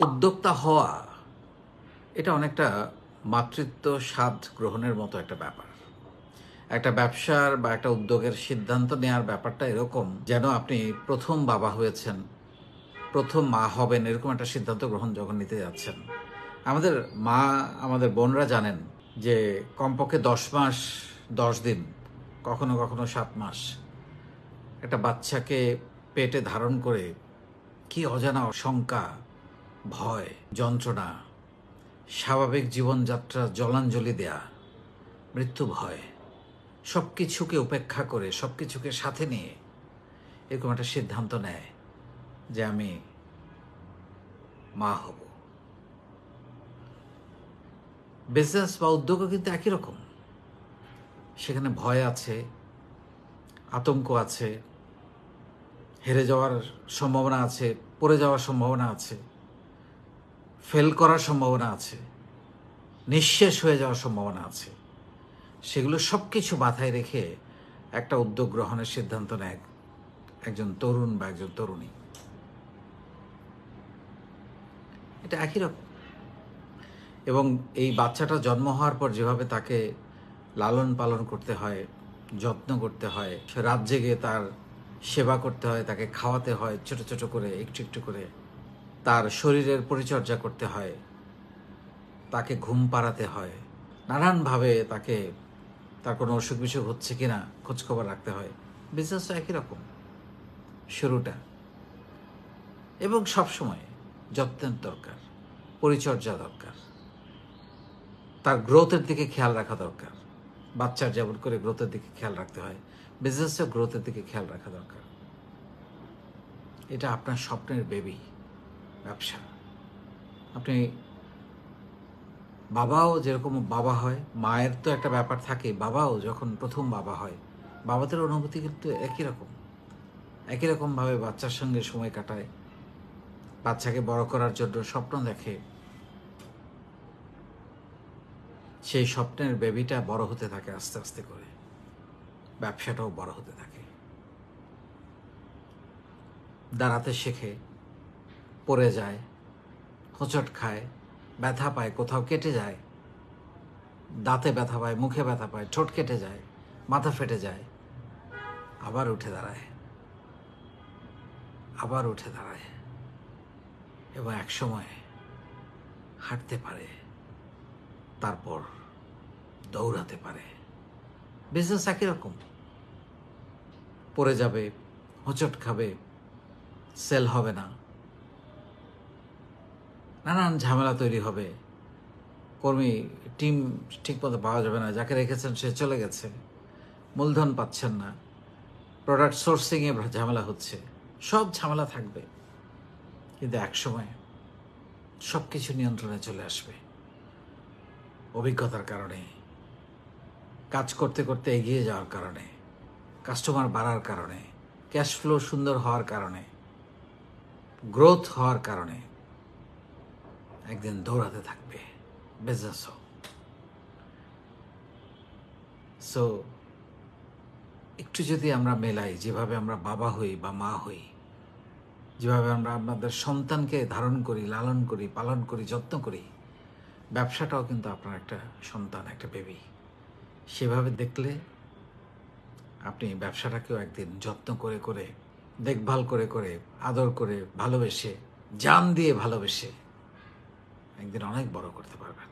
উদ্যোক্তা হওয়া এটা অনেকটা মাতৃত্ব স্বাদ গ্রহণের মতো একটা ব্যাপার। একটা ব্যবসার বা একটা উদ্যোগের সিদ্ধান্ত নেওয়ার ব্যাপারটা এরকম যেন আপনি প্রথম বাবা হয়েছেন, প্রথম মা হবেন, এরকম একটা সিদ্ধান্ত গ্রহণ যখন নিতে যাচ্ছেন। আমাদের মা, আমাদের বোনরা জানেন যে কমপক্ষে 10 মাস, 10 দিন, কখনো কখনো 7 মাস একটা বাচ্চাকে পেটে ধারণ করে কি অজানা শঙ্কা, ভয়, যন্ত্রণা, স্বাভাবিক জীবনযাত্রা জলাঞ্জলি দেয়া, মৃত্যু ভয়, সব কিছুকে উপেক্ষা করে, সব কিছুকে সাথে নিয়ে এরকম একটা সিদ্ধান্ত নেয় যে আমি মা হব। বিজনেস বা উদ্যোগও কিন্তু একই রকম। সেখানে ভয় আছে, আতঙ্ক আছে, হেরে যাওয়ার সম্ভাবনা আছে, পড়ে যাওয়ার সম্ভাবনা আছে, ফেল করার সম্ভাবনা আছে, নিঃশেষ হয়ে যাওয়ার সম্ভাবনা আছে। সেগুলো সব কিছু মাথায় রেখে একটা উদ্যোগ গ্রহণের সিদ্ধান্ত নেয় একজন তরুণ বা একজন তরুণী। এটা একই রকম। এবং এই বাচ্চাটা জন্ম হওয়ার পর যেভাবে তাকে লালন পালন করতে হয়, যত্ন করতে হয়, সে রাত জেগে তার সেবা করতে হয়, তাকে খাওয়াতে হয় ছোট ছোট করে, একটু একটু করে, তার শরীরের পরিচর্যা করতে হয়, তাকে ঘুম পাড়াতে হয়, নানানভাবে তাকে তার কোনো অসুখ বিসুখ হচ্ছে কিনা খোঁজখবর রাখতে হয়। বিজনেসও একই রকম, শুরুটা এবং সবসময় যত্নের দরকার, পরিচর্যা দরকার, তার গ্রোথের দিকে খেয়াল রাখা দরকার। বাচ্চার যেমন করে গ্রোথের দিকে খেয়াল রাখতে হয়, বিজনেসের গ্রোথের দিকে খেয়াল রাখা দরকার। এটা আপনার স্বপ্নের বেবি, ব্যবসা। আপনি বাবাও যেরকম বাবা হয়, মায়ের তো একটা ব্যাপার থাকে, বাবাও যখন প্রথম বাবা হয়, বাবাদের অনুভূতি কিন্তু একই রকম। একই রকমভাবে বাচ্চার সঙ্গে সময় কাটায়, বাচ্চাকে বড় করার জন্য স্বপ্ন দেখে। সেই স্বপ্নের বেবিটা বড় হতে থাকে আস্তে আস্তে করে, ব্যবসাটাও বড় হতে থাকে। দাঁড়াতে শেখে, পড়ে যায়, হোঁচট খায়, ব্যথা পায়, কোথাও কেটে যায়, দাঁতে ব্যথা পায়, মুখে ব্যথা পায়, ঠোঁট কেটে যায়, মাথা ফেটে যায়, আবার উঠে দাঁড়ায়, আবার উঠে দাঁড়ায় এবং একসময় হাঁটতে পারে, তারপর দৌড়াতে পারে। বিজনেস একই রকম। পড়ে যাবে, হোঁচট খাবে, সেল হবে না, নানান ঝামেলা তৈরি হবে, কর্মী টিম ঠিকমতো পাওয়া যাবে না, যাকে রেখেছেন সে চলে গেছে, মূলধন পাচ্ছেন না, প্রোডাক্ট সোর্সিংয়ে ঝামেলা হচ্ছে, সব ঝামেলা থাকবে। কিন্তু একসময় সব কিছু নিয়ন্ত্রণে চলে আসবে অভিজ্ঞতার কারণে, কাজ করতে করতে এগিয়ে যাওয়ার কারণে, কাস্টমার বাড়ার কারণে, ক্যাশ ফ্লো সুন্দর হওয়ার কারণে, গ্রোথ হওয়ার কারণে একদিন দৌড়াতে থাকবে বিজনেসও। সো একটু যদি আমরা মেলাই, যেভাবে আমরা বাবা হই বা মা হই, যেভাবে আমরা আমাদের সন্তানকে ধারণ করি, লালন করি, পালন করি, যত্ন করি, ব্যবসাটাও কিন্তু আপনার একটা সন্তান, একটা বেবি। সেভাবে দেখলে আপনি ব্যবসাটাকেও একদিন যত্ন করে করে, দেখভাল করে করে, আদর করে, ভালোবেসে, জান দিয়ে ভালোবেসে একদিন অনেক বড় করতে পারবেন।